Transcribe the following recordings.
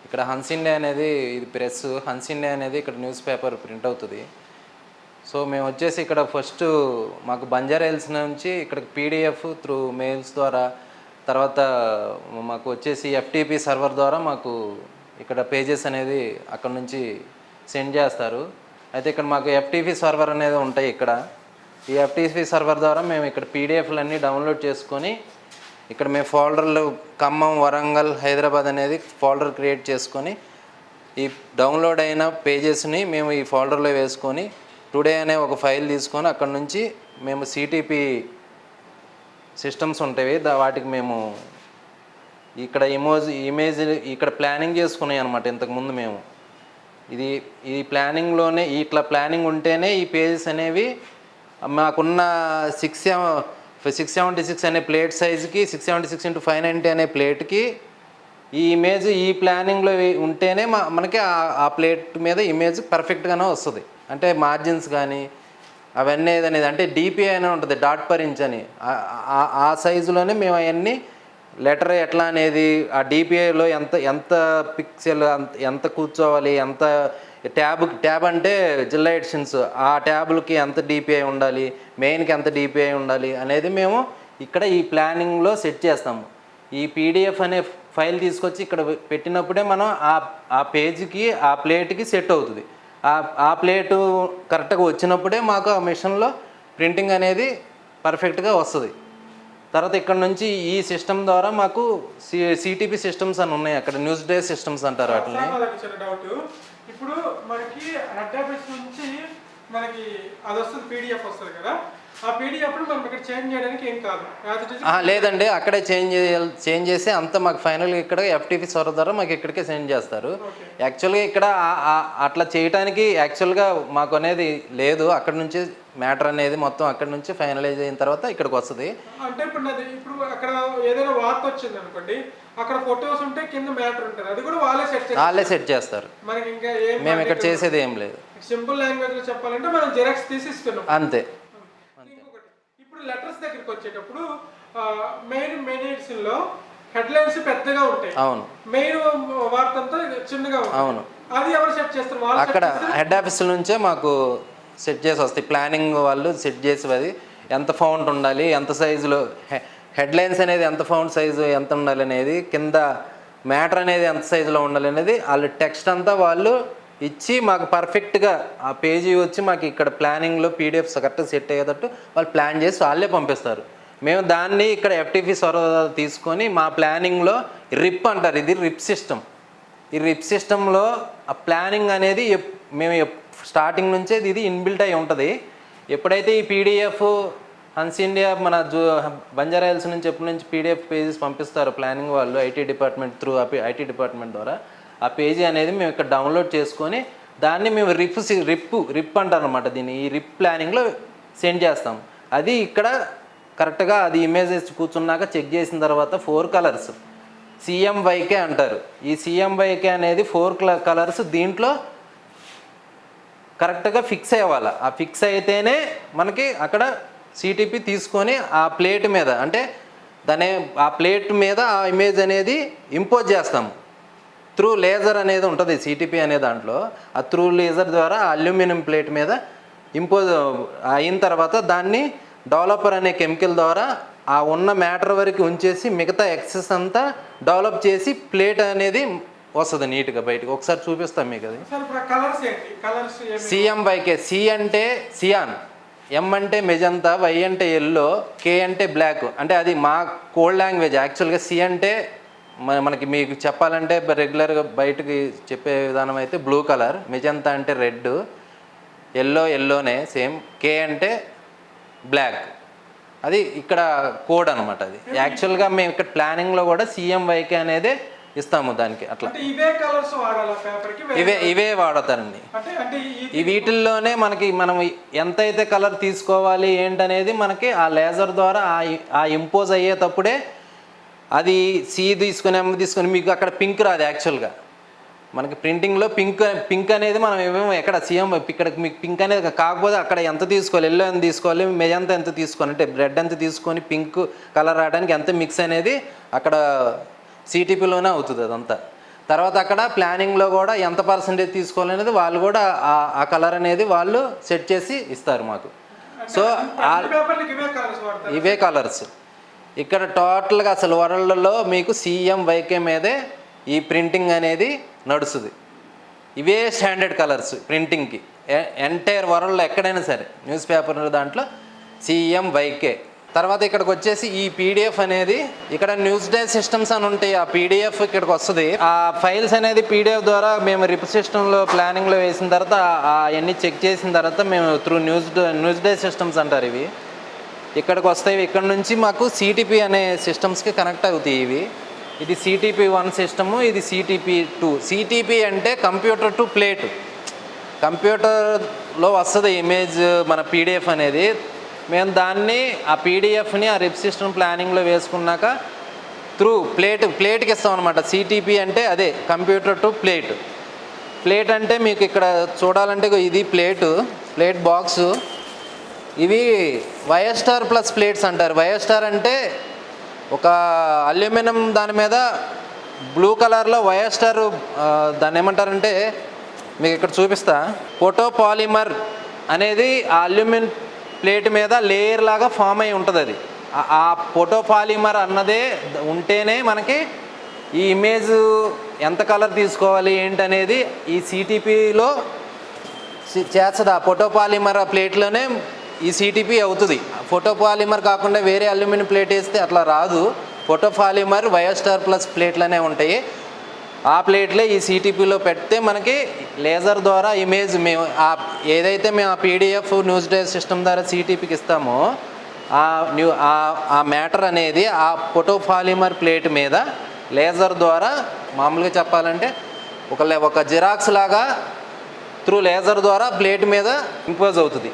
ఇక్కడ Hans India అనేది ఇది ప్రెస్, హన్స్ ఇండియా అనేది ఇక్కడ న్యూస్ పేపర్ ప్రింట్ అవుతుంది. సో మేము వచ్చేసి ఇక్కడ ఫస్ట్ మాకు బంజారా హిల్స్ నుంచి ఇక్కడ పీడిఎఫ్ త్రూ మెయిల్స్ ద్వారా, తర్వాత మాకు వచ్చేసి ఎఫ్టీపీ సర్వర్ ద్వారా మాకు ఇక్కడ పేజెస్ అనేది అక్కడ నుంచి సెండ్ చేస్తారు. అయితే ఇక్కడ మాకు ఎఫ్టీపీ సర్వర్ అనేది ఉంటాయి. ఇక్కడ ఈ ఎఫ్టీపీ సర్వర్ ద్వారా మేము ఇక్కడ పీడిఎఫ్లు అన్నీ డౌన్లోడ్ చేసుకొని ఇక్కడ మేము ఫోల్డర్లు ఖమ్మం, వరంగల్, హైదరాబాద్ అనేది ఫోల్డర్ క్రియేట్ చేసుకొని ఈ డౌన్లోడ్ అయిన పేజెస్ని మేము ఈ ఫోల్డర్లో వేసుకొని టుడే అనే ఒక ఫైల్ తీసుకొని అక్కడ నుంచి మేము సిటీపీ సిస్టమ్స్ ఉంటాయి వాటికి మేము ఇక్కడ ఇమేజ్ ఇక్కడ ప్లానింగ్ చేసుకున్నాయి అనమాట. ఇంతకుముందు మేము ఈ ప్లానింగ్లోనే ఇట్లా ప్లానింగ్ ఉంటేనే ఈ పేజెస్ అనేవి మాకున్న 676 అనే ప్లేట్ సైజుకి 676x590 అనే ప్లేట్కి ఈ ఇమేజ్ ఈ ప్లానింగ్లో ఉంటేనే మనకి ఆ ప్లేట్ మీద ఇమేజ్ పర్ఫెక్ట్గానే వస్తుంది. అంటే మార్జిన్స్ కానీ అవన్నీ ఏదనేది అంటే డిపిఐ అనే ఉంటుంది, డాట్ పర్ ఇంచ్ అని. ఆ సైజులోనే మేము అవన్నీ లెటర్ ఎట్లా అనేది ఆ డిపిఐలో ఎంత పిక్సెల్ ఎంత కూర్చోవాలి, ఎంత ట్యాబ్ అంటే జిల్లా ఎడిషన్స్ ఆ ట్యాబులకి ఎంత డిపిఐ ఉండాలి, మెయిన్కి ఎంత డిపిఐ ఉండాలి అనేది మేము ఇక్కడ ఈ ప్లానింగ్లో సెట్ చేస్తాము. ఈ పీడిఎఫ్ అనే ఫైల్ తీసుకొచ్చి ఇక్కడ పెట్టినప్పుడే మనం ఆ పేజీకి ఆ ప్లేట్కి సెట్ అవుతుంది. ఆ ప్లేటు కరెక్ట్గా వచ్చినప్పుడే మాకు ఆ మిషన్లో ప్రింటింగ్ అనేది పర్ఫెక్ట్గా వస్తుంది. తర్వాత ఇక్కడ నుంచి ఈ సిస్టమ్ ద్వారా మాకు సిటీపీ సిస్టమ్స్ అని ఉన్నాయి. అక్కడ న్యూస్ డే సిస్టమ్స్ అంటారు వాటిని. ఇప్పుడు మనకి హెడ్ ఆఫీస్ నుంచి మనకి అది వస్తుంది, పీడిఎఫ్ వస్తుంది కదా, ఆ పీడిఎఫ్ మనం ఇక్కడ చేంజ్ చేయడానికి ఏం కాదు. లేదండి, అక్కడే చేంజ్ చేసి అంతా మాకు ఫైనల్గా ఇక్కడ ఎఫ్టీపీ సర్వర్ ద్వారా మాకు ఇక్కడికే సెండ్ చేస్తారు. యాక్చువల్గా ఇక్కడ అట్లా చేయడానికి యాక్చువల్గా మాకు అనేది లేదు. అక్కడ నుంచి మ్యాటర్ అనేది మొత్తం అక్కడ నుంచి ఫైనలైజ్ అయిన తర్వాత ఇక్కడికి వస్తుంది. అంటే ఇప్పుడు అక్కడ ఏదైనా వార్త వచ్చింది అనుకోండి, అక్కడ ఫొటోస్ ఉంటే కింద మ్యాటర్ ఉంటుంది, అది కూడా వాళ్ళే సెట్ చేస్తారు. మనకి ఇంకా మేము ఇక్కడ చేసేది ఏం లేదు. సింపుల్ లాంగ్వేజ్ లో చెప్పాలంటే మనం జిరాక్స్ తీసి ఇస్తున్నాం అంతే. ఇప్పుడు లెటర్స్ దగ్గరికి వచ్చేటప్పుడు మెయిన్ ఎడిషన్ లో హెడ్లైన్స్ పెద్దగా ఉంటాయి. అవును. మెయిన్ వార్త అంతా చిన్నగా ఉంటుంది. అవును. అది ఎవరు సెట్ చేస్తారు? అక్కడ హెడ్ ఆఫీస్ నుంచే మాకు సెట్ చేసి వస్తాయి. ప్లానింగ్ వాళ్ళు సెట్ చేసి అది ఎంత ఫౌంట్ ఉండాలి, ఎంత సైజులో హెడ్లైన్స్ అనేది ఎంత ఫౌంట్ సైజు ఎంత ఉండాలి అనేది, కింద మ్యాటర్ అనేది ఎంత సైజులో ఉండాలి అనేది వాళ్ళు టెక్స్ట్ అంతా వాళ్ళు ఇచ్చి మాకు పర్ఫెక్ట్గా ఆ పేజీ వచ్చి మాకు ఇక్కడ ప్లానింగ్లో పీడిఎఫ్స్ కరెక్ట్గా సెట్ అయ్యేటట్టు వాళ్ళు ప్లాన్ చేసి వాళ్ళే పంపిస్తారు. మేము దాన్ని ఇక్కడ ఎఫ్టీపీ సర్వర్ తీసుకొని మా ప్లానింగ్లో రిప్ అంటారు, ఇది రిప్ సిస్టమ్. ఈ రిప్ సిస్టంలో ఆ ప్లానింగ్ అనేది మేము స్టార్టింగ్ నుంచే ఇది ఇన్బిల్ట్ అయి ఉంటుంది. ఎప్పుడైతే ఈ పీడిఎఫ్ హన్స్ ఇండియా మన బంజారా హిల్స్ నుంచి ఎప్పటి నుంచి పీడిఎఫ్ పేజెస్ పంపిస్తారు ప్లానింగ్ వాళ్ళు IT department through IT department ద్వారా, ఆ పేజీ అనేది మేము ఇక్కడ డౌన్లోడ్ చేసుకొని దాన్ని మేము రిప్ అంటారు అనమాట. దీన్ని ఈ రిప్ ప్లానింగ్లో సెండ్ చేస్తాం. అది ఇక్కడ కరెక్ట్గా అది ఇమేజెస్ కూర్చున్నాక చెక్ చేసిన తర్వాత 4 కలర్స్ CMYK అంటారు. ఈ CMYK అనేది 4 కలర్స్ దీంట్లో కరెక్ట్గా ఫిక్స్ అవ్వాలి. ఆ ఫిక్స్ అయితేనే మనకి అక్కడ సిటీపీ తీసుకొని ఆ ప్లేట్ మీద అంటే ఆ ప్లేట్ మీద ఆ ఇమేజ్ అనేది ఇంపోజ్ చేస్తాము. త్రూ లేజర్ అనేది ఉంటుంది సిటీపీ అనే దాంట్లో. ఆ త్రూ లేజర్ ద్వారా అల్యూమినియం ప్లేట్ మీద ఇంపోజ్ అయిన తర్వాత దాన్ని డెవలపర్ అనే కెమికల్ ద్వారా ఆ ఉన్న మ్యాటర్ వరకు ఉంచేసి మిగతా ఎక్సెస్ అంతా డెవలప్ చేసి ప్లేట్ అనేది వస్తుంది నీట్గా బయటకు. ఒకసారి చూపిస్తాం మీకు అది. CMYK, C అంటే సియాన్, M అంటే మెజంతా, Y అంటే ఎల్లో, K అంటే బ్లాక్. అంటే అది మా కోడ్ లాంగ్వేజ్. యాక్చువల్గా C అంటే మనకి మీకు చెప్పాలంటే రెగ్యులర్గా బయటకి చెప్పే విధానం అయితే బ్లూ కలర్, మెజంతా అంటే రెడ్, ఎల్లోనే సేమ్, K అంటే బ్లాక్. అది ఇక్కడ కోడ్ అనమాట. అది యాక్చువల్గా మేము ఇక్కడ ప్లానింగ్లో కూడా CMYK అనేది ఇస్తాము దానికి. అట్లా ఇవే వాడతారండి. వీటిల్లోనే మనం ఎంతైతే కలర్ తీసుకోవాలి ఏంటనేది మనకి ఆ లేజర్ ద్వారా ఆ ఇంపోజ్ అయ్యేటప్పుడే అది C తీసుకుని M తీసుకొని మీకు అక్కడ పింక్ రాదు. యాక్చువల్గా మనకి ప్రింటింగ్లో పింక్ అనేది మనం ఏమేమో ఎక్కడ CM ఇక్కడ మీకు పింక్ అనేది కాకపోతే అక్కడ ఎంత తీసుకోవాలి, ఎల్లో ఎంత తీసుకోవాలి, మెజంతా ఎంత తీసుకోవాలి, అంటే రెడ్ ఎంత తీసుకొని పింక్ కలర్ రావడానికి ఎంత మిక్స్ అనేది అక్కడ సిటీపీలోనే అవుతుంది అదంతా. తర్వాత అక్కడ ప్లానింగ్లో కూడా ఎంత పర్సంటేజ్ తీసుకోవాలనేది వాళ్ళు కూడా ఆ కలర్ అనేది వాళ్ళు సెట్ చేసి ఇస్తారు మాకు. సో పేపర్లకి ఇవే కలర్స్ వాడతారు. ఇవే కలర్స్ ఇక్కడ టోటల్గా అసలు వరల్డ్లో మీకు CMYK మీదే ఈ ప్రింటింగ్ అనేది నడుస్తుంది. ఇవే స్టాండర్డ్ కలర్స్ ప్రింటింగ్కి ఎంటైర్ వరల్డ్లో ఎక్కడైనా సరే న్యూస్ పేపర్ దాంట్లో CMYK. తర్వాత ఇక్కడికి వచ్చేసి ఈ PDF అనేది ఇక్కడ న్యూస్ డే సిస్టమ్స్ అని ఉంటాయి. ఆ PDF ఇక్కడికి వస్తుంది. ఆ ఫైల్స్ అనేది PDF ద్వారా మేము రిప్ సిస్టంలో ప్లానింగ్లో వేసిన తర్వాత అవన్నీ చెక్ చేసిన తర్వాత మేము త్రూ న్యూస్ డే సిస్టమ్స్ అంటారు ఇవి, ఇక్కడికి వస్తాయి. ఇక్కడ నుంచి మాకు CTP అనే సిస్టమ్స్కి కనెక్ట్ అవుతాయి ఇవి. ఇది CTP1 సిస్టము, ఇది CTP2. CTP అంటే కంప్యూటర్ టు ప్లేట్, కంప్యూటర్లో వస్తుంది ఇమేజ్ మన PDF అనేది. మేము దాన్ని ఆ PDFని ఆ రిప్ సిస్టమ్ ప్లానింగ్లో వేసుకున్నాక త్రూ ప్లేట్కి ఇస్తాం అనమాట. CTP అంటే అదే కంప్యూటర్ టు ప్లేట్. ప్లేట్ అంటే మీకు ఇక్కడ చూడాలంటే ఇది ప్లేట్ బాక్సు. ఇవి వైఎస్టార్ ప్లస్ ప్లేట్స్ అంటారు. వైఎస్టార్ అంటే ఒక అల్యూమినియం దాని మీద బ్లూ కలర్లో వైఎస్టార్ దాన్ని ఏమంటారంటే మీకు ఇక్కడ చూపిస్తా. ఫోటోపాలిమర్ అనేది ఆ అల్యూమినియం ప్లేట్ మీద లేయర్ లాగా ఫామ్ అయి ఉంటుంది. అది ఆ ఫోటోపాలిమర్ అన్నదే ఉంటేనే మనకి ఈ ఇమేజ్ ఎంత కలర్ తీసుకోవాలి ఏంటనేది ఈ CTPలో చేస్తుంది. ఆ ఫోటోపాలిమర్ ఆ ప్లేట్లోనే ఈ CTP అవుతుంది. ఫోటోపాలిమర్ కాకుండా వేరే అల్యూమినియం ప్లేట్ వేస్తే అట్లా రాదు. ఫోటోపాలిమర్ వైఎస్టార్ ప్లస్ ప్లేట్లనే ఉంటాయి. ఆ ప్లేట్లే ఈ CTPలో పెడితే మనకి లేజర్ ద్వారా ఇమేజ్ మేము ఏదైతే మేము ఆ PDF న్యూస్ డే సిస్టమ్ ద్వారా CTPకి ఇస్తామో ఆ మ్యాటర్ అనేది ఆ ఫోటోపాలిమర్ ప్లేట్ మీద లేజర్ ద్వారా మామూలుగా చెప్పాలంటే ఒక జిరాక్స్ లాగా త్రూ లేజర్ ద్వారా ప్లేట్ మీద ఇంపోజ్ అవుతుంది.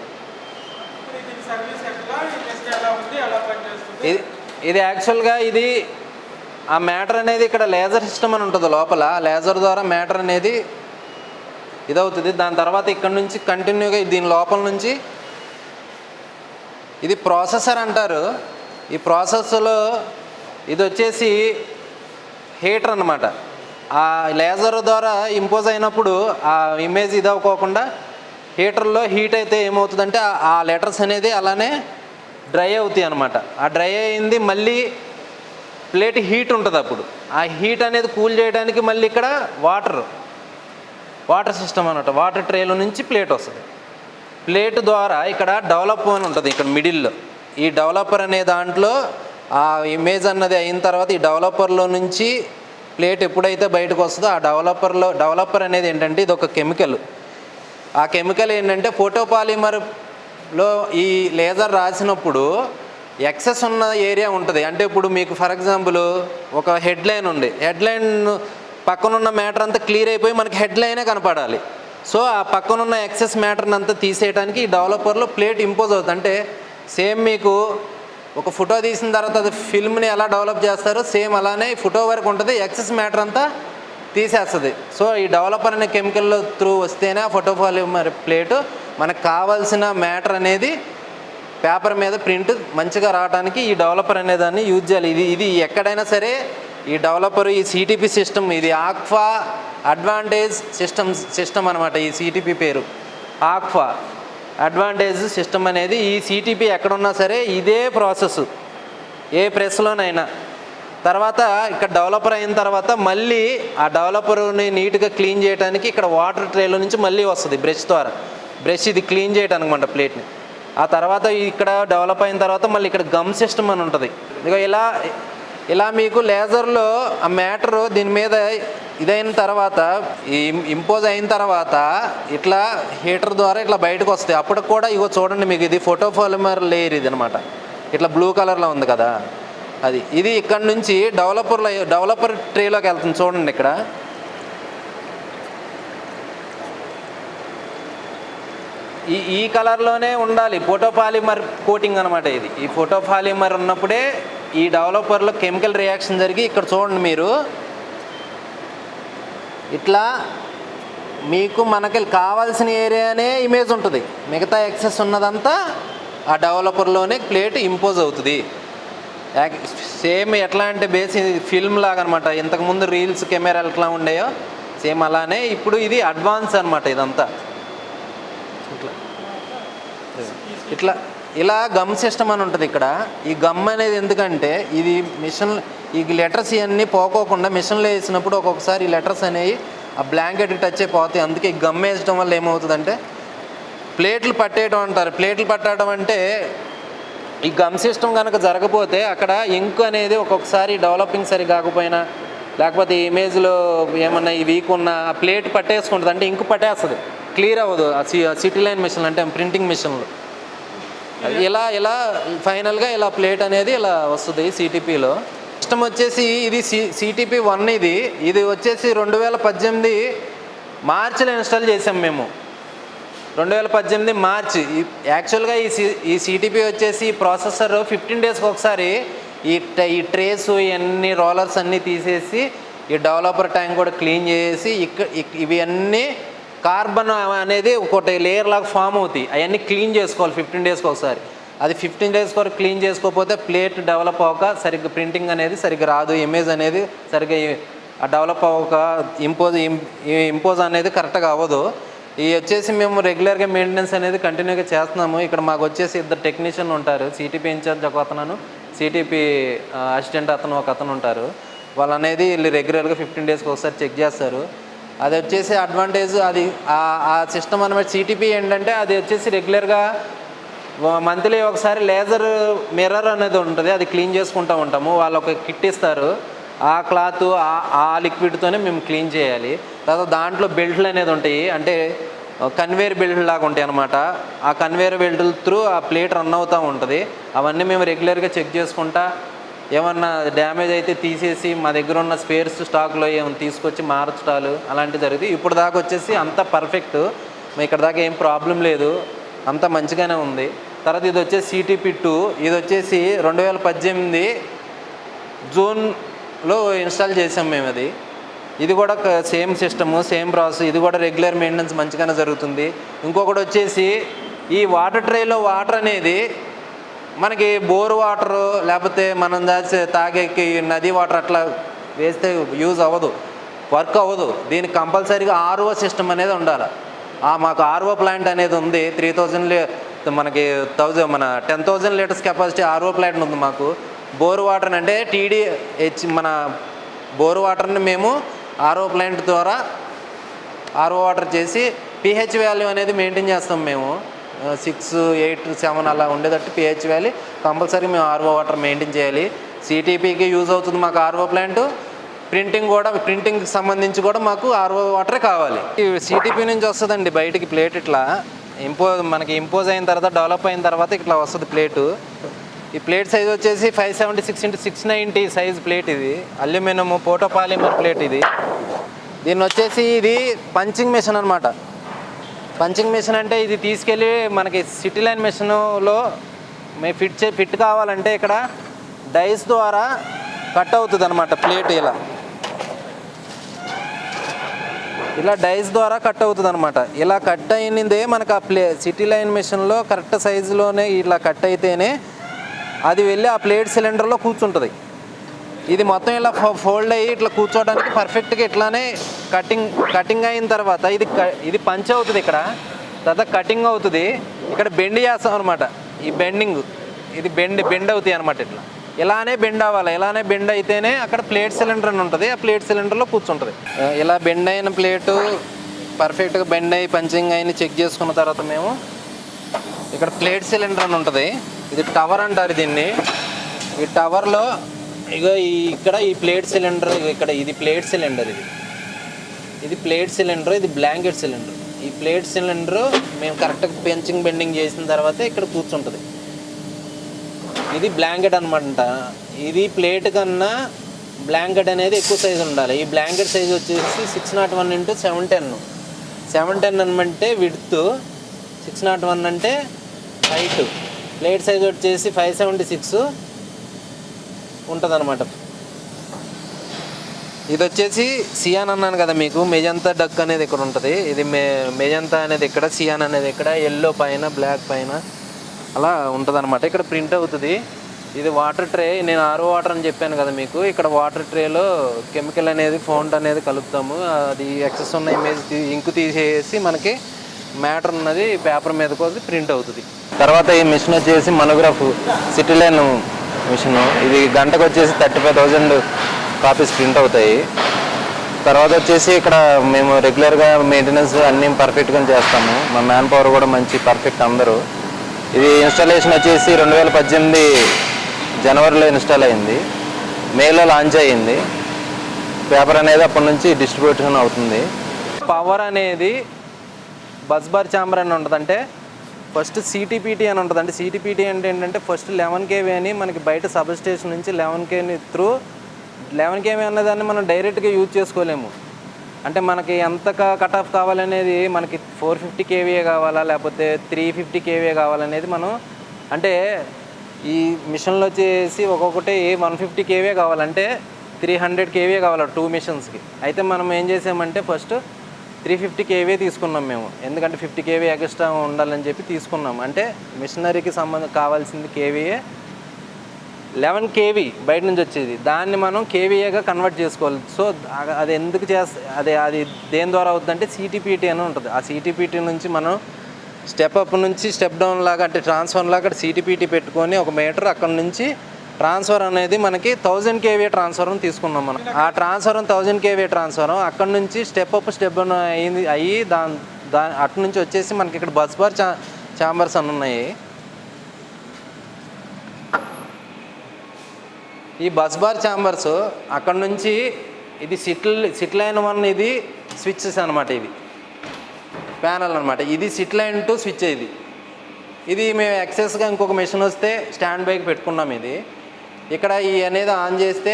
ఇది యాక్చువల్గా ఇది ఆ మ్యాటర్ అనేది ఇక్కడ లేజర్ సిస్టమ్ అని ఉంటుంది లోపల. లేజర్ ద్వారా మ్యాటర్ అనేది ఇదవుతుంది. దాని తర్వాత ఇక్కడ నుంచి కంటిన్యూగా దీని లోపల నుంచి ఇది ప్రాసెసర్ అంటారు. ఈ ప్రాసెసర్లో ఇది వచ్చేసి హీటర్ అన్నమాట. ఆ లేజర్ ద్వారా ఇంపోజ్ అయినప్పుడు ఆ ఇమేజ్ ఇదవ్వకోకుండా హీటర్లో హీట్ అయితే ఏమవుతుందంటే ఆ లెటర్స్ అనేది అలానే డ్రై అవుతాయి అన్నమాట. ఆ డ్రై అయింది మళ్ళీ ప్లేట్ హీట్ ఉంటుంది. అప్పుడు ఆ హీట్ అనేది కూల్ చేయడానికి మళ్ళీ ఇక్కడ వాటర్ సిస్టమ్ అన్నమాట. వాటర్ ట్రేలో నుంచి ప్లేట్ వస్తుంది. ప్లేట్ ద్వారా ఇక్కడ డెవలప్ అని ఉంటుంది ఇక్కడ మిడిల్లో. ఈ డెవలపర్ అనే దాంట్లో ఆ ఇమేజ్ అన్నది అయిన తర్వాత ఈ డెవలపర్లో నుంచి ప్లేట్ ఎప్పుడైతే బయటకు వస్తుందో ఆ డెవలపర్ అనేది ఏంటంటే ఇది ఒక కెమికల్. ఆ కెమికల్ ఏంటంటే ఫోటోపాలిమర్లో ఈ లేజర్ రాసినప్పుడు ఎక్సెస్ ఉన్న ఏరియా ఉంటుంది. అంటే ఇప్పుడు మీకు ఫర్ ఎగ్జాంపుల్ ఒక హెడ్లైన్ ఉంది. హెడ్లైన్ పక్కనున్న మ్యాటర్ అంతా క్లియర్ అయిపోయి మనకి హెడ్లైనే కనపడాలి. సో ఆ పక్కనున్న ఎక్సెస్ మ్యాటర్ని అంతా తీసేయడానికి ఈ డెవలపర్లో ప్లేట్ ఇంపోజ్ అవుతుంది. అంటే సేమ్ మీకు ఒక ఫోటో తీసిన తర్వాత అది ఫిల్మ్ని ఎలా డెవలప్ చేస్తారో సేమ్ అలానే ఫోటో వరకు ఉంటుంది. ఎక్సెస్ మ్యాటర్ అంతా తీసేస్తుంది. సో ఈ డెవలపర్ అనే కెమికల్లో త్రూ వస్తేనే ఆ ఫోటోపాలిమర్ ప్లేటు మనకు కావాల్సిన మ్యాటర్ అనేది పేపర్ మీద ప్రింట్ మంచిగా రావడానికి ఈ డెవలపర్ అనే దాన్ని యూజ్ చేయాలి. ఇది ఎక్కడైనా సరే ఈ డెవలపర్ ఈ CTP సిస్టమ్ ఇది ఆక్వా అడ్వాంటేజ్ సిస్టమ్ అనమాట. ఈ CTP పేరు ఆక్వా అడ్వాంటేజ్ సిస్టమ్ అనేది. ఈ CTP ఎక్కడున్నా సరే ఇదే ప్రాసెస్ ఏ ప్రెస్లోనైనా. తర్వాత ఇక్కడ డెవలపర్ అయిన తర్వాత మళ్ళీ ఆ డెవలపర్ని నీట్గా క్లీన్ చేయడానికి ఇక్కడ వాటర్ ట్రేలో నుంచి మళ్ళీ వస్తుంది బ్రష్ ఇది క్లీన్ చేయడానికి అనమాట ప్లేట్ని. ఆ తర్వాత ఇక్కడ డెవలప్ అయిన తర్వాత మళ్ళీ ఇక్కడ గమ్ సిస్టమ్ అని ఉంటుంది. ఇదిగో ఇలా మీకు లేజర్లో ఆ మ్యాటరు దీని మీద ఇదైన తర్వాత ఇంపోజ్ అయిన తర్వాత ఇట్లా హీటర్ ద్వారా ఇట్లా బయటకు వస్తాయి. అప్పటికి కూడా ఇగో చూడండి మీకు ఇది ఫోటోపాలిమర్ లేయర్ ఇది అనమాట. ఇట్లా బ్లూ కలర్లో ఉంది కదా ఇది ఇక్కడ నుంచి డెవలపర్ ట్రేలోకి వెళ్తుంది. చూడండి ఇక్కడ ఈ కలర్లోనే ఉండాలి. ఫోటోపాలిమర్ కోటింగ్ అనమాట ఇది. ఈ ఫోటోపాలిమర్ ఉన్నప్పుడే ఈ డెవలపర్లో కెమికల్ రియాక్షన్ జరిగి ఇక్కడ చూడండి మీరు ఇట్లా మీకు మనకి కావాల్సిన ఏరియానే ఇమేజ్ ఉంటుంది. మిగతా ఎక్సెస్ ఉన్నదంతా ఆ డెవలపర్లోనే ప్లేట్ ఇంపోజ్ అవుతుంది. సేమ్ ఎట్లా అంటే బేస్ ఫిల్మ్ లాగా అనమాట. ఇంతకుముందు రీల్స్ కెమెరాలు ఎట్లా ఉండేయో సేమ్ అలానే ఇప్పుడు ఇది అడ్వాన్స్ అనమాట. ఇదంతా ఇట్లా ఇట్లా ఇలా గమ్ సిస్టమ్ అని ఉంటుంది ఇక్కడ. ఈ గమ్ అనేది ఎందుకంటే ఇది మిషన్, ఈ లెటర్స్ ఇవన్నీ పోకోకుండా మిషన్లో వేసినప్పుడు ఒక్కొక్కసారి ఈ లెటర్స్ అనేవి ఆ బ్లాంకెట్కి టచ్ అయిపోతాయి. అందుకే ఈ గమ్ వేసడం వల్ల ఏమవుతుందంటే ప్లేట్లు పట్టేయడం అంటారు. ప్లేట్లు పట్టడం అంటే ఈ గమ్ సిస్టమ్ కనుక జరగకపోతే అక్కడ ఇంక్ అనేది ఒక్కొక్కసారి డెవలపింగ్ సరి కాకపోయినా లేకపోతే ఇమేజ్లో ఏమన్నా ఈ వీక్ ఉన్న ఆ ప్లేట్ పట్టేసుకుంటుంది, అంటే ఇంక్ పట్టేస్తుంది, క్లియర్ అవ్వదు. ఆ సిటీ లైన్ మిషన్లు అంటే ప్రింటింగ్ మిషన్లు ఇలా ఇలా ఫైనల్గా ఇలా ప్లేట్ అనేది ఇలా వస్తుంది సిటీపీలో. సిస్టమ్ వచ్చేసి ఇది సిటీపీ 1. ఇది వచ్చేసి 2018 మార్చిలో ఇన్స్టాల్ చేసాం మేము. 2018 మార్చి. యాక్చువల్గా ఈ సిటీపీ వచ్చేసి ప్రాసెసర్ 15 డేస్కి ఒకసారి ఈ ట్రేస్ ఇవన్నీ రోలర్స్ అన్నీ తీసేసి ఈ డెవలపర్ ట్యాంక్ కూడా క్లీన్ చేసి ఇవి అన్నీ కార్బన్ అనేది ఒకటి లేయర్ లాగా ఫామ్ అవుతాయి. అవన్నీ క్లీన్ చేసుకోవాలి 15 డేస్కి ఒకసారి. అది 15 డేస్ వరకు క్లీన్ చేసుకోకపోతే ప్లేట్ డెవలప్ అవ్వక సరిగ్గా ప్రింటింగ్ అనేది సరిగ్గా రాదు, ఇమేజ్ అనేది సరిగ్గా డెవలప్ అవ్వక ఇంపోజ్ అనేది కరెక్ట్గా అవ్వదు. ఇవి వచ్చేసి మేము రెగ్యులర్గా మెయింటెనెన్స్ అనేది కంటిన్యూగా చేస్తున్నాము. ఇక్కడ మాకు వచ్చేసి 2 టెక్నీషియన్ ఉంటారు. సిటీపీ ఇన్ఛార్జ్ ఒక అతను, సిటీపీ అసిస్టెంట్ ఒక అతను ఉంటారు. వాళ్ళు అనేది వీళ్ళు రెగ్యులర్గా 15 డేస్కి ఒకసారి చెక్ చేస్తారు. అది వచ్చేసి అడ్వాంటేజ్. అది ఆ సిస్టమ్ అనమాట. సిటీపీ ఏంటంటే అది వచ్చేసి రెగ్యులర్గా మంత్లీ ఒకసారి లేజర్ మిర్రర్ అనేది ఉంటుంది, అది క్లీన్ చేసుకుంటూ ఉంటాము. వాళ్ళు ఒక కిట్ ఇస్తారు, ఆ క్లాత్ ఆ లిక్విడ్తోనే మేము క్లీన్ చేయాలి. తర్వాత దాంట్లో బెల్ట్లు అనేది ఉంటాయి, అంటే కన్వేర్ బెల్ట్ లాగా ఉంటాయి అనమాట. ఆ కన్వేర్ బెల్ట్ త్రూ ఆ ప్లేట్ రన్ అవుతూ ఉంటుంది. అవన్నీ మేము రెగ్యులర్గా చెక్ చేసుకుంటా, ఏమన్నా డ్యామేజ్ అయితే తీసేసి మా దగ్గర ఉన్న స్పేర్స్ స్టాక్లో ఏమైనా తీసుకొచ్చి మార్చడాలు అలాంటివి జరుగుతాయి. ఇప్పుడు దాకా వచ్చేసి అంతా పర్ఫెక్ట్, ఇక్కడ దాకా ఏం ప్రాబ్లం లేదు, అంతా మంచిగానే ఉంది. తర్వాత ఇది వచ్చేసి సిటీపీ 2. ఇది వచ్చేసి 2018 జూన్లో ఇన్స్టాల్ చేసాం మేము. ఇది కూడా సేమ్ సిస్టము, సేమ్ ప్రాసెస్. ఇది కూడా రెగ్యులర్ మెయింటెనెన్స్ మంచిగానే జరుగుతుంది. ఇంకొకటి వచ్చేసి ఈ వాటర్ ట్రేలో వాటర్ అనేది మనకి బోర్ వాటరు లేకపోతే మనం తాగేకి నది వాటర్ అట్లా వేస్తే యూజ్ అవ్వదు, వర్క్ అవ్వదు. దీనికి కంపల్సరీగా ఆర్ఓ సిస్టమ్ అనేది ఉండాలి. మాకు ఆర్ఓ ప్లాంట్ అనేది ఉంది. 3000 మనకి 10,000 లీటర్స్ కెపాసిటీ ఆర్ఓ ప్లాంట్ ఉంది మాకు. బోర్ వాటర్ అంటే TDH మన బోర్ వాటర్ని మేము ఆర్ఓ ప్లాంట్ ద్వారా ఆర్ఓ వాటర్ చేసి pH వాల్యూ అనేది మెయింటైన్ చేస్తాం మేము. 6, 8, 7 అలా ఉండేటట్టు pH వాల్యూ కంపల్సరీ మేము ఆర్ఓ వాటర్ మెయింటైన్ చేయాలి. సిటీపీకి యూజ్ అవుతుంది మాకు ఆర్ఓ ప్లాంట్. ప్రింటింగ్కి సంబంధించి కూడా మాకు ఆర్ఓ వాటరే కావాలి. సిటీపీ నుంచి వస్తుందండి బయటికి ప్లేట్. ఇట్లా మనకి ఇంపోజ్ అయిన తర్వాత డెవలప్ అయిన తర్వాత ఇట్లా వస్తుంది ప్లేటు. ఈ ప్లేట్ సైజ్ వచ్చేసి 576x690 సైజ్ ప్లేట్. ఇది అల్యూమినియం ఫోటోపాలిమర్ ప్లేట్. దీన్ని వచ్చేసి ఇది పంచింగ్ మెషిన్ అనమాట. పంచింగ్ మెషిన్ అంటే ఇది తీసుకెళ్ళి మనకి సిటీ లైన్ మెషిన్లో మేము ఫిట్ కావాలంటే ఇక్కడ డైస్ ద్వారా కట్ అవుతుంది అనమాట ప్లేట్. ఇలా డైస్ ద్వారా కట్ అవుతుంది అనమాట. ఇలా కట్ అయినదే మనకు ఆ సిటీ లైన్ మెషిన్లో కరెక్ట్ సైజులోనే ఇలా కట్ అయితేనే అది వెళ్ళి ఆ ప్లేట్ సిలిండర్లో కూర్చుంటుంది. ఇది మొత్తం ఇలా ఫోల్డ్ అయ్యి ఇట్లా కూర్చోవడానికి పర్ఫెక్ట్గా ఇట్లానే కటింగ్ అయిన తర్వాత ఇది పంచ్ అవుతుంది. ఇక్కడ తర్వాత కటింగ్ అవుతుంది. ఇక్కడ బెండ్ చేస్తాం అనమాట. ఈ బెండింగ్ ఇది బెండ్ అవుతాయి అనమాట. ఇలానే బెండ్ అవ్వాలి. ఇలానే బెండ్ అయితేనే అక్కడ ప్లేట్ సిలిండర్ అని ఉంటుంది, ఆ ప్లేట్ సిలిండర్లో కూర్చుంటుంది. ఇలా బెండ్ అయిన ప్లేటు పర్ఫెక్ట్గా బెండ్ అయ్యి పంచింగ్ అయిన చెక్ చేసుకున్న తర్వాత మేము ఇక్కడ ప్లేట్ సిలిండర్ అని ఉంటుంది. ఇది టవర్ అంటారు దీన్ని. ఈ టవర్లో ఇక్కడ ఈ ప్లేట్ సిలిండర్, ఇక్కడ ఇది ప్లేట్ సిలిండర్, ఇది ప్లేట్ సిలిండర్, ఇది బ్లాంకెట్ సిలిండర్. ఈ ప్లేట్ సిలిండర్ మేము కరెక్ట్గా పెంచింగ్ బెండింగ్ చేసిన తర్వాత ఇక్కడ కూర్చుంటుంది. ఇది బ్లాంకెట్ అనమాట. ఇది ప్లేట్ కన్నా బ్లాంకెట్ అనేది ఎక్కువ సైజు ఉండాలి. ఈ బ్లాంకెట్ సైజు వచ్చేసి 601 x 710. 710 అంటే విడ్త్, 601 అంటే హైట్. ప్లేట్ సైజు వచ్చేసి 576 ఉంటుంది అనమాట. ఇది వచ్చేసి సియాన్ అన్నాను కదా మీకు. మెజంతా డక్ అనేది ఇక్కడ ఉంటుంది. ఇది మెజంతా అనేది ఇక్కడ, సియాన్ అనేది ఇక్కడ, ఎల్లో పైన బ్లాక్ పైన అలా ఉంటుంది అనమాట. ఇక్కడ ప్రింట్ అవుతుంది. ఇది వాటర్ ట్రే. నేను ఆరో వాటర్ అని చెప్పాను కదా మీకు. ఇక్కడ వాటర్ ట్రేలో కెమికల్ అనేది ఫౌంట్ అనేది కలుపుతాము. అది ఎక్సెస్ ఉన్న ఇమేజ్ ఇంకు తీసేసి మనకి మ్యాటర్ ఉన్నది పేపర్ మీద కోసి ప్రింట్ అవుతుంది. తర్వాత ఈ మిషన్ వచ్చేసి మనోగ్రాఫ్ సిటీలైన్ మిషన్. ఇది గంటకు వచ్చేసి 35,000 కాపీస్ ప్రింట్ అవుతాయి. తర్వాత వచ్చేసి ఇక్కడ మేము రెగ్యులర్గా మెయింటెనెన్స్ అన్నీ పర్ఫెక్ట్గా చేస్తాము. మా మ్యాన్ పవర్ కూడా మంచి పర్ఫెక్ట్ అందరూ. ఇది ఇన్స్టాలేషన్ వచ్చేసి 2018 జనవరిలో ఇన్స్టాల్ అయింది. మేలో లాంచ్ అయ్యింది. పేపర్ అనేది అప్పటి నుంచి డిస్ట్రిబ్యూషన్ అవుతుంది. పవర్ అనేది బస్ బార్ ఛాంబర్ అని ఉంటుంది. అంటే ఫస్ట్ సిటీపీటీ అని ఉంటుంది. అంటే సిటీపీటీ అంటే ఏంటంటే ఫస్ట్ 11 kV అని మనకి బయట సబ్ స్టేషన్ నుంచి 11 kV త్రూ 11 kV అన్నదాన్ని మనం డైరెక్ట్గా యూజ్ చేసుకోలేము. అంటే మనకి ఎంత కట్ ఆఫ్ కావాలనేది మనకి 450 kV కావాలా లేకపోతే 350 kV కావాలనేది మనం అంటే ఈ మిషన్లో వచ్చేసి ఒక్కొక్కటి 150 kV కావాలంటే 300 kV కావాలి 2 మిషన్స్కి. అయితే మనం ఏం చేసామంటే ఫస్ట్ 350 kV తీసుకున్నాం మేము. ఎందుకంటే 50 kV ఎక్స్ట్రా ఉండాలని చెప్పి తీసుకున్నాం. అంటే మిషనరీకి కావాల్సింది కేవీఏ 11 kV బయట నుంచి వచ్చేది. దాన్ని మనం కేవీఏగా కన్వర్ట్ చేసుకోవాలి. సో అది ఎందుకు అది దేని ద్వారా అవుతుందంటే సిటీపీటీ అని ఉంటుంది. ఆ సిటీపీటీ నుంచి మనం స్టెప్ అప్ నుంచి స్టెప్ డౌన్ లాగా అంటే ట్రాన్స్ఫర్ లాగా సిటీపీటీ పెట్టుకొని ఒక మీటర్ అక్కడ నుంచి ట్రాన్స్ఫర్ అనేది మనకి 1000 kV ట్రాన్స్ఫర్ తీసుకున్నాం మనం. ఆ ట్రాన్స్ఫర్ 1000 kV ట్రాన్స్ఫర్ అక్కడ నుంచి స్టెప్ అప్ స్టెప్ డౌన్ అయ్యి అటు నుంచి వచ్చేసి మనకి ఇక్కడ బస్ బార్ ఛాంబర్స్ అని ఉన్నాయి. ఈ బస్ బార్ ఛాంబర్స్ అక్కడ నుంచి ఇది సిట్ లైన్ 1 ఇది స్విచ్చెస్ అనమాట. ఇది ప్యానల్ అనమాట. ఇది సిట్ లైన్ 2 స్విచ్. ఇది మేము ఎక్సెస్గా ఇంకొక మెషిన్ వస్తే స్టాండ్ బైకి పెట్టుకున్నాం. ఇది ఇక్కడ ఈ అనేది ఆన్ చేస్తే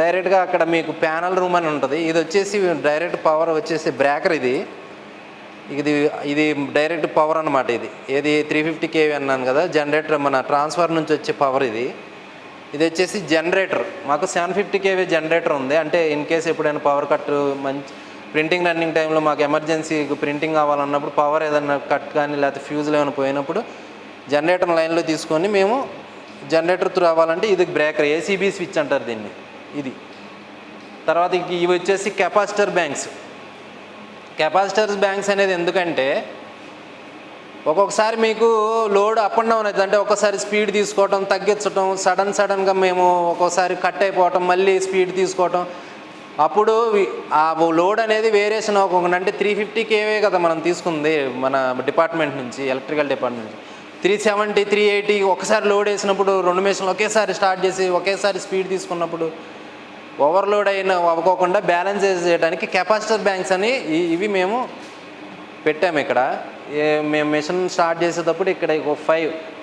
డైరెక్ట్గా అక్కడ మీకు ప్యానల్ రూమ్ అని ఉంటుంది. ఇది వచ్చేసి డైరెక్ట్ పవర్ వచ్చేసి బ్రేకర్. ఇది డైరెక్ట్ పవర్ అనమాట. ఇది 350 kV అన్నాను కదా. జనరేటర్ మన ట్రాన్స్ఫర్ నుంచి వచ్చే పవర్. ఇది వచ్చేసి జనరేటర్. మాకు 750 kV జనరేటర్ ఉంది. అంటే ఇన్ కేస్ ఎప్పుడైనా పవర్ కట్ మంచి ప్రింటింగ్ రన్నింగ్ టైంలో మాకు ఎమర్జెన్సీ ప్రింటింగ్ కావాలన్నప్పుడు పవర్ ఏదైనా కట్ కానీ లేకపోతే ఫ్యూజ్లు ఏమైనా పోయినప్పుడు జనరేటర్ లైన్లో తీసుకొని మేము జనరేటర్ త్రూ రావాలంటే ఇది బ్రేకర్ ఏసీబీ స్విచ్ అంటారు దీన్ని. ఇది తర్వాత ఇవి వచ్చేసి కెపాసిటర్ బ్యాంక్స్ అనేది ఎందుకంటే ఒక్కొక్కసారి మీకు లోడ్ అప్ అండ్ డౌన్ అవుతుంది. అంటే ఒక్కోసారి స్పీడ్ తీసుకోవటం తగ్గించడం సడన్గా మేము ఒక్కోసారి కట్ అయిపోవటం మళ్ళీ స్పీడ్ తీసుకోవటం. అప్పుడు ఆ లోడ్ అనేది వేరియేషన్ అవ్వకుండా అంటే 350 kV కదా మనం తీసుకుంది మన డిపార్ట్మెంట్ నుంచి ఎలక్ట్రికల్ డిపార్ట్మెంట్ నుంచి 370 380 ఒకసారి లోడ్ వేసినప్పుడు 2 మెషిన్లు ఒకేసారి స్టార్ట్ చేసి ఒకేసారి స్పీడ్ తీసుకున్నప్పుడు ఓవర్లోడ్ అవ్వకోకుండా బ్యాలెన్స్ చేయడానికి కెపాసిటర్ బ్యాంక్స్ అని ఇవి మేము పెట్టాము. ఇక్కడ మేము మిషన్ స్టార్ట్ చేసేటప్పుడు ఇక్కడ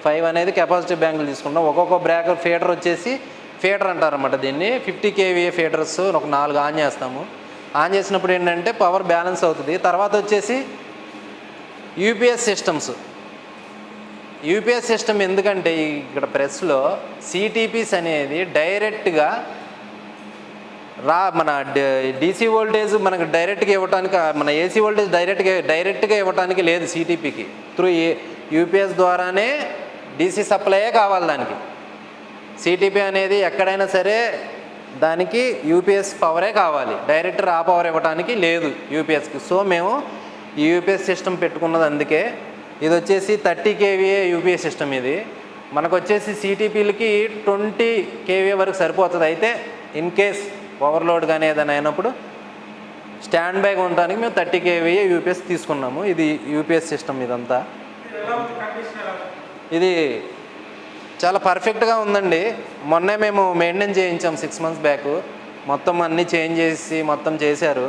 5 అనేది కెపాసిటీ బ్యాంకులు తీసుకుంటాం. ఒక్కొక్క బ్రేకర్ ఫీడర్ అంటారన్నమాట దీన్ని. 50 kV ఫీడర్స్ ఒక 4 ఆన్ చేస్తాము. ఆన్ చేసినప్పుడు ఏంటంటే పవర్ బ్యాలెన్స్ అవుతుంది. తర్వాత వచ్చేసి యూపీఎస్ సిస్టమ్ ఎందుకంటే ఇక్కడ ప్రెస్లో సిటీపీస్ అనేది డైరెక్ట్గా మన డీసీ వోల్టేజ్ మనకు డైరెక్ట్గా ఇవ్వడానికి మన ఏసీ వోల్టేజ్ డైరెక్ట్గా ఇవ్వడానికి లేదు. సిటీపీకి త్రూ యూపీఎస్ ద్వారానే డీసీ సప్లైయే కావాలి దానికి. సిటీపీ అనేది ఎక్కడైనా సరే దానికి యూపీఎస్ పవరే కావాలి. డైరెక్ట్ రా పవర్ ఇవ్వడానికి లేదు యూపీఎస్కి. సో మేము ఈ యూపీఎస్ సిస్టమ్ పెట్టుకున్నది అందుకే. ఇది వచ్చేసి 30 kV యూపీఎస్ సిస్టమ్. ఇది మనకు వచ్చేసి సిటీపీలకి 20 kV వరకు సరిపోతుంది. అయితే ఇన్ కేస్ ఓవర్లోడ్ కానీ ఏదైనా అయినప్పుడు స్టాండ్ బైగా ఉండడానికి మేము 30 kV యూపీఎస్ తీసుకున్నాము. ఇది యూపీఎస్ సిస్టమ్. ఇదంతా ఇది చాలా పర్ఫెక్ట్గా ఉందండి. మొన్నే మేము మెయింటెనెన్స్ చేయించాం 6 months బ్యాక్. మొత్తం అన్నీ చేంజ్ చేసి మొత్తం చేశారు.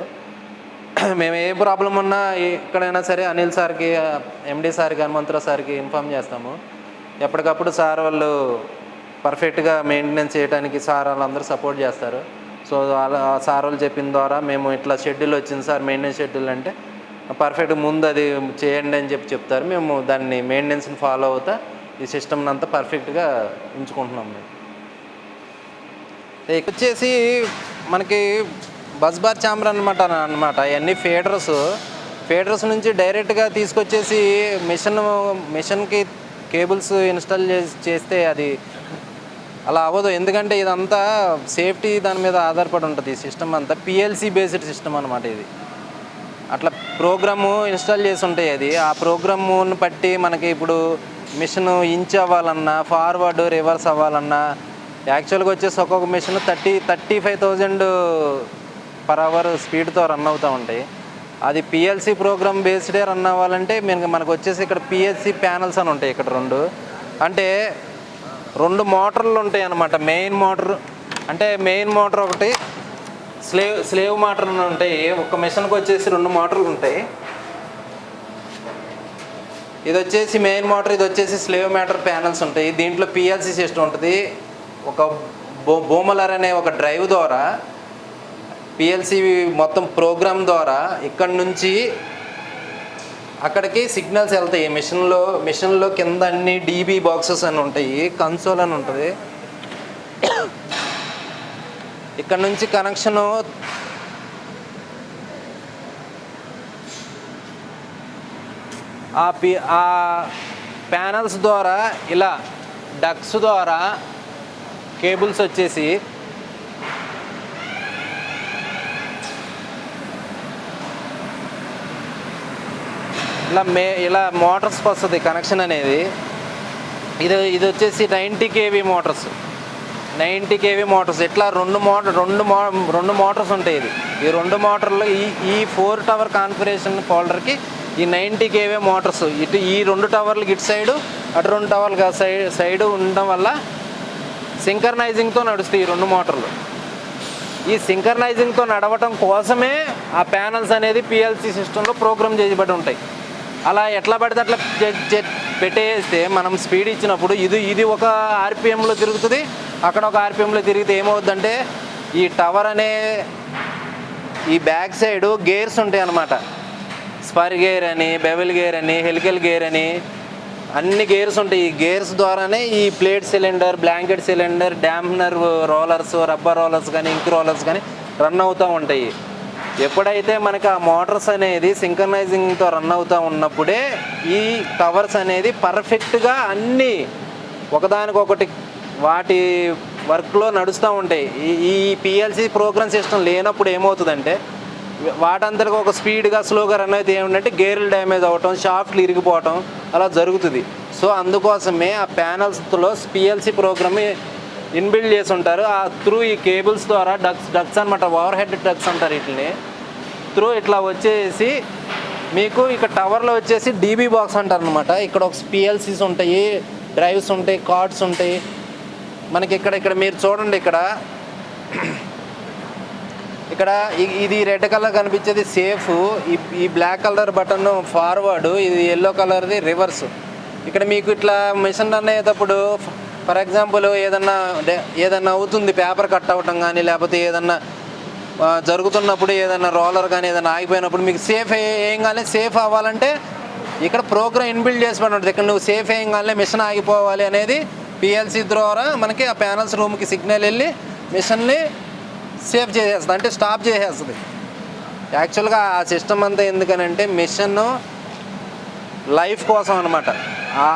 మేము ఏ ప్రాబ్లం ఉన్నా ఎక్కడైనా సరే అనిల్ సార్కి ఎండి సార్కి హనుమంతరావు సార్కి ఇన్ఫామ్ చేస్తాము. ఎప్పటికప్పుడు సార్ వాళ్ళు పర్ఫెక్ట్గా మెయింటెనెన్స్ చేయడానికి సార్ వాళ్ళందరూ సపోర్ట్ చేస్తారు. సో సార్ వాళ్ళు చెప్పిన ద్వారా మేము ఇట్లా షెడ్యూల్ వచ్చింది సార్ మెయింటెనెన్స్ షెడ్యూల్ అంటే పర్ఫెక్ట్ ముందు అది చేయండి అని చెప్తారు. మేము దాన్ని మెయింటెనెన్స్ని ఫాలో అవుతా ఈ సిస్టమ్ని అంతా పర్ఫెక్ట్గా ఉంచుకుంటున్నాం. మేము వచ్చేసి మనకి బస్ బార్ ఛాంబర్ అనమాట. అవన్నీ ఫీడర్స్ నుంచి డైరెక్ట్గా తీసుకొచ్చేసి మిషన్కి కేబుల్స్ ఇన్స్టాల్ చేస్తే అది అలా అవ్వదు. ఎందుకంటే ఇదంతా సేఫ్టీ దాని మీద ఆధారపడి ఉంటుంది. ఈ సిస్టమ్ అంతా పిఎల్సి బేస్డ్ సిస్టమ్ అనమాట ఇది. అట్లా ప్రోగ్రాము ఇన్స్టాల్ చేసి ఉంటాయి. అది ఆ ప్రోగ్రామును బట్టి మనకి ఇప్పుడు మిషన్ ఇంచ్ అవ్వాలన్నా, ఫార్వర్డ్ రివర్స్ అవ్వాలన్నా, యాక్చువల్గా వచ్చేసి ఒక్కొక్క మిషన్ 35,000 per hour స్పీడ్తో రన్ అవుతూ ఉంటాయి. అది పిఎల్సి ప్రోగ్రామ్ బేస్డే రన్ అవ్వాలంటే మనకు వచ్చేసి ఇక్కడ పిఎల్సి ప్యానల్స్ అని ఉంటాయి. ఇక్కడ 2 అంటే 2 మోటార్లు ఉంటాయి అన్నమాట. మెయిన్ మోటార్ ఒకటి, స్లేవ్ మోటార్ అని ఉంటాయి. ఒక మిషన్కి వచ్చేసి 2 మోటార్లు ఉంటాయి. ఇది వచ్చేసి మెయిన్ మోటార్, ఇది వచ్చేసి స్లేవ్ మోటార్ ప్యానల్స్ ఉంటాయి. దీంట్లో పిఎల్సి సిస్టమ్ ఉంటుంది. ఒక బూమలర్ అనే ఒక డ్రైవ్ ద్వారా పిఎల్సి మొత్తం ప్రోగ్రామ్ ద్వారా ఇక్కడ నుంచి అక్కడికి సిగ్నల్స్ వెళ్తాయి. మిషన్లో కింద అన్ని డీబీ బాక్సెస్ అని ఉంటాయి, కన్సోల్ అని ఉంటుంది. ఇక్కడ నుంచి కనెక్షను ఆ ప్యానల్స్ ద్వారా ఇలా డక్స్ ద్వారా కేబుల్స్ వచ్చేసి ఇలా మోటార్స్కి వస్తుంది కనెక్షన్ అనేది. ఇది వచ్చేసి 90 kV మోటార్స్. 90 kV మోటార్స్ ఇట్లా 2 మోటార్స్ ఉంటాయి. ఈ 2 మోటార్లు ఈ 4 టవర్ కాన్ఫిగరేషన్ ఫోల్డర్కి ఈ 90 kV మోటార్స్ ఇటు ఈ 2 టవర్లకి ఇటు సైడు, అటు 2 టవర్లకి సైడు ఉండడం వల్ల సింకర్నైజింగ్తో నడుస్తాయి ఈ 2 మోటార్లు. ఈ సింకర్నైజింగ్తో నడవటం కోసమే ఆ ప్యానల్స్ అనేది పిఎల్సి సిస్టంలో ప్రోగ్రామ్ చేయబడి ఉంటాయి. అలా ఎట్లా పడితే అట్లా పెట్టేస్తే మనం స్పీడ్ ఇచ్చినప్పుడు ఇది ఒక ఆర్పిఎంలో తిరుగుతుంది, అక్కడ ఒక ఆర్పిఎంలో తిరిగితే ఏమవుద్దంటే ఈ టవర్ అనే ఈ బ్యాక్ సైడు గేర్స్ ఉంటాయి అన్నమాట. స్పర్ గేర్ అని, బెవెల్ గేర్ అని, హెలికల్ గేర్ అని అన్ని గేర్స్ ఉంటాయి. ఈ గేర్స్ ద్వారానే ఈ plate cylinder, blanket cylinder, dampener rollers, rubber rollers కానీ, ఇంక్ రోలర్స్ కానీ రన్ అవుతూ ఉంటాయి. ఎప్పుడైతే మనకి ఆ మోటార్స్ అనేది సింక్రనైజింగ్తో రన్ అవుతూ ఉన్నప్పుడే ఈ టవర్స్ అనేది పర్ఫెక్ట్గా అన్నీ ఒకదానికొకటి వాటి వర్క్లో నడుస్తూ ఉంటాయి. ఈ పిఎల్సి ప్రోగ్రామ్ సిస్టమ్ లేనప్పుడు ఏమవుతుందంటే వాటంతటికి ఒక స్పీడ్గా స్లోగా రన్ అయితే ఏమిటంటే గేర్లు డ్యామేజ్ అవ్వటం, షాఫ్ట్లు ఇరిగిపోవటం అలా జరుగుతుంది. సో అందుకోసమే ఆ ప్యానల్స్లో పిఎల్సి ప్రోగ్రామ్ ఇన్బిల్డ్ చేసి ఉంటారు. ఆ త్రూ ఈ కేబుల్స్ ద్వారా డక్స్ అనమాట, ఓవర్ హెడ్ డక్స్ అంటారు వీటిని. త్రూ ఇట్లా వచ్చేసి మీకు ఇక్కడ టవర్లో వచ్చేసి డీబీ బాక్స్ అంటారు అనమాట. ఇక్కడ ఒక పిఎల్సీస్ ఉంటాయి, డ్రైవ్స్ ఉంటాయి, కార్డ్స్ ఉంటాయి. మనకి ఇక్కడ మీరు చూడండి, ఇక్కడ ఇది రెడ్ కలర్ కనిపించేది సేఫ్, ఈ బ్లాక్ కలర్ బటన్ ఫార్వర్డ్, ఇది ఎల్లో కలర్ది రివర్స్. ఇక్కడ మీకు ఇట్లా మిషన్ రన్ అయ్యేటప్పుడు ఫర్ ఎగ్జాంపుల్ ఏదన్నా అవుతుంది, పేపర్ కట్ అవ్వటం కానీ, లేకపోతే ఏదన్నా జరుగుతున్నప్పుడు ఏదన్నా రోలర్ కానీ ఏదైనా ఆగిపోయినప్పుడు మీకు సేఫ్ సేఫ్ అవ్వాలంటే ఇక్కడ ప్రోగ్రామ్ ఇన్బిల్డ్ చేసి పడి ఇక్కడ నువ్వు సేఫ్ వేయగానే మిషన్ ఆగిపోవాలి అనేది పిఎల్సి ద్వారా మనకి ఆ ప్యానల్స్ రూమ్కి సిగ్నల్ వెళ్ళి మిషన్ని సేఫ్ చేసేస్తుంది, అంటే స్టాప్ చేసేస్తుంది. యాక్చువల్గా ఆ సిస్టమ్ అంతా ఎందుకనంటే మిషన్ లైఫ్ కోసం అనమాట.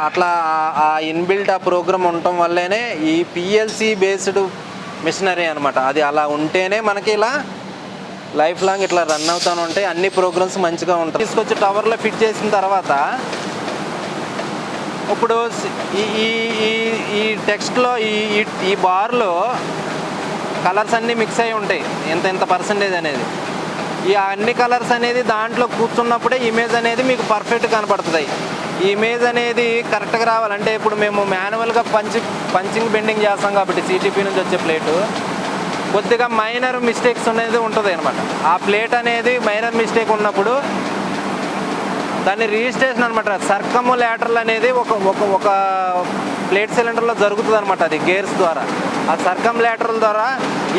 అట్లా ఆ ఇన్బిల్ట్ ఆ ప్రోగ్రామ్ ఉండటం వల్లనే ఈ పిఎల్సి బేస్డ్ మిషనరీ అనమాట. అది అలా ఉంటేనే మనకి ఇలా లైఫ్ లాంగ్ ఇట్లా రన్ అవుతూనే ఉంటాయి, అన్ని ప్రోగ్రామ్స్ మంచిగా ఉంటాయి. తీసుకొచ్చి టవర్లో ఫిట్ చేసిన తర్వాత ఇప్పుడు ఈ టెక్స్ట్లో ఈ బార్లో కలర్స్ అన్నీ మిక్స్ అయి ఉంటాయి, ఎంత పర్సంటేజ్ అనేది. ఈ అన్ని కలర్స్ అనేది దాంట్లో కూర్చున్నప్పుడే ఇమేజ్ అనేది మీకు పర్ఫెక్ట్ కనపడుతుంది. ఈ ఇమేజ్ అనేది కరెక్ట్గా రావాలంటే ఇప్పుడు మేము మాన్యువల్గా పంచింగ్ బెండింగ్ చేస్తాం కాబట్టి సిటీపీ నుంచి వచ్చే ప్లేటు కొద్దిగా మైనర్ మిస్టేక్స్ అనేది ఉంటుంది అనమాట. ఆ ప్లేట్ అనేది మైనర్ మిస్టేక్ ఉన్నప్పుడు దాన్ని రిజిస్ట్రేషన్ అనమాట. సర్కమ్ లాటరల్ అనేది ఒక ప్లేట్ సిలిండర్లో జరుగుతుంది అనమాట, అది గేర్స్ ద్వారా. ఆ సర్కమ్ లాటరల్ ద్వారా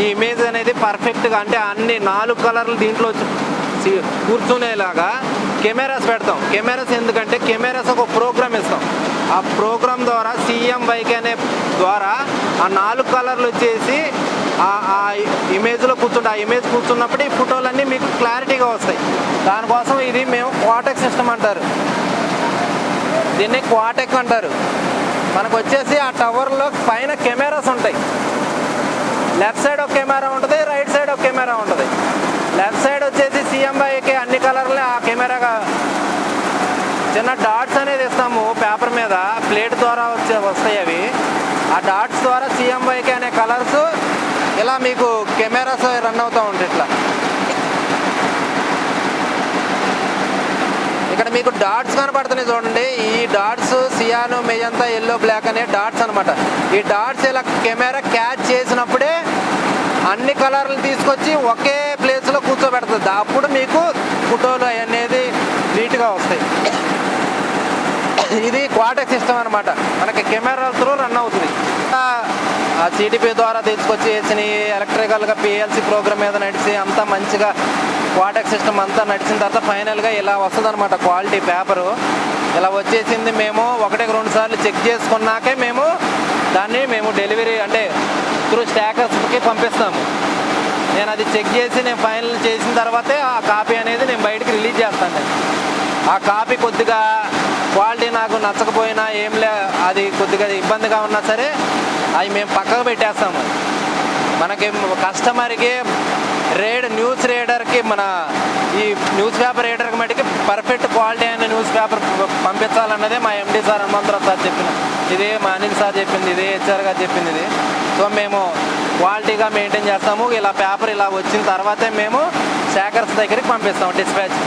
ఈ ఇమేజ్ అనేది పర్ఫెక్ట్గా, అంటే అన్ని 4 కలర్లు దీంట్లో కూర్చునేలాగా కెమెరాస్ పెడతాం. కెమెరాస్ ఎందుకంటే కెమెరాస్ ఒక ప్రోగ్రామ్ ఇస్తాం. ఆ ప్రోగ్రామ్ ద్వారా CMYK అనే ద్వారా ఆ 4 కలర్లు వచ్చేసి ఆ ఇమేజ్లో కూర్చుంటే, ఆ ఇమేజ్ కూర్చున్నప్పుడు ఈ ఫోటోలన్నీ మీకు క్లారిటీగా వస్తాయి. దానికోసం ఇది మేము కోటెక్ సిస్టమ్ అంటారు. దీన్ని క్వాటెక్ అంటారు. మనకు వచ్చేసి ఆ టవర్లో పైన కెమెరాస్ ఉంటాయి. లెఫ్ట్ సైడ్ ఒక కెమెరా ఉంటుంది, రైట్ సైడ్ ఒక కెమెరా ఉంటుంది. లెఫ్ట్ సైడ్ వచ్చేసి CMYK అన్ని కలర్లే ఆ కెమెరాగా చిన్న డాట్స్ అనేది ఇస్తాము పేపర్ మీద, ప్లేట్ ద్వారా వస్తాయి అవి. ఆ డాట్స్ ద్వారా CMYK అనే కలర్స్ ఇలా మీకు కెమెరాస్ రన్ అవుతూ ఉంటాయి. ఇట్లా ఇక్కడ మీకు డాట్స్ కనపడుతున్నాయి చూడండి. ఈ డాట్స్ సియాను, మెజంతా, ఎల్లో, బ్లాక్ అనే డాట్స్ అనమాట. ఈ డాట్స్ ఇలా కెమెరా క్యాచ్ చేసినప్పుడే అన్ని కలర్లు తీసుకొచ్చి ఒకే ప్లేస్లో కూర్చోబెడుతుంది. అప్పుడు మీకు ఫోటోలు అనేది నీట్గా వస్తాయి. ఇది క్వాటెక్ సిస్టమ్ అనమాట. మనకి కెమెరా త్రూ రన్ అవుతుంది. ఆ CTP ద్వారా తీసుకొచ్చి వేసిన ఎలక్ట్రికల్గా PLC ప్రోగ్రామ్ మీద నడిచి అంతా మంచిగా క్వాటెక్ సిస్టమ్ అంతా నడిచిన తర్వాత ఫైనల్గా ఇలా వస్తుంది అనమాట. క్వాలిటీ పేపరు ఇలా వచ్చేసింది. మేము 1-2 సార్లు చెక్ చేసుకున్నాకే దాన్ని డెలివరీ అంటే త్రూ స్టాకర్స్కి పంపిస్తాము. నేను అది చెక్ చేసి నేను ఫైనల్ చేసిన తర్వాతే ఆ కాపీ అనేది నేను బయటకు రిలీజ్ చేస్తాను. ఆ కాపీ కొద్దిగా క్వాలిటీ నాకు నచ్చకపోయినా అది కొద్దిగా ఇబ్బందిగా ఉన్నా సరే అవి మేము పక్కకు పెట్టేస్తాము. మనకి కస్టమర్కి న్యూస్ రీడర్కి మన ఈ న్యూస్ పేపర్ రీడర్కి మటుకి పర్ఫెక్ట్ క్వాలిటీ అయిన న్యూస్ పేపర్ పంపించాలన్నదే మా MD సార్ హనుమంతరావు సార్ చెప్పింది. ఇదే మా అనిల్ సార్ చెప్పింది, ఇదే HR గారు చెప్పింది ఇది. సో మేము క్వాలిటీగా మెయింటైన్ చేస్తాము. ఇలా పేపర్ ఇలా వచ్చిన తర్వాతే మేము స్టాకర్స్ దగ్గరికి పంపిస్తాము డిస్పాచ్.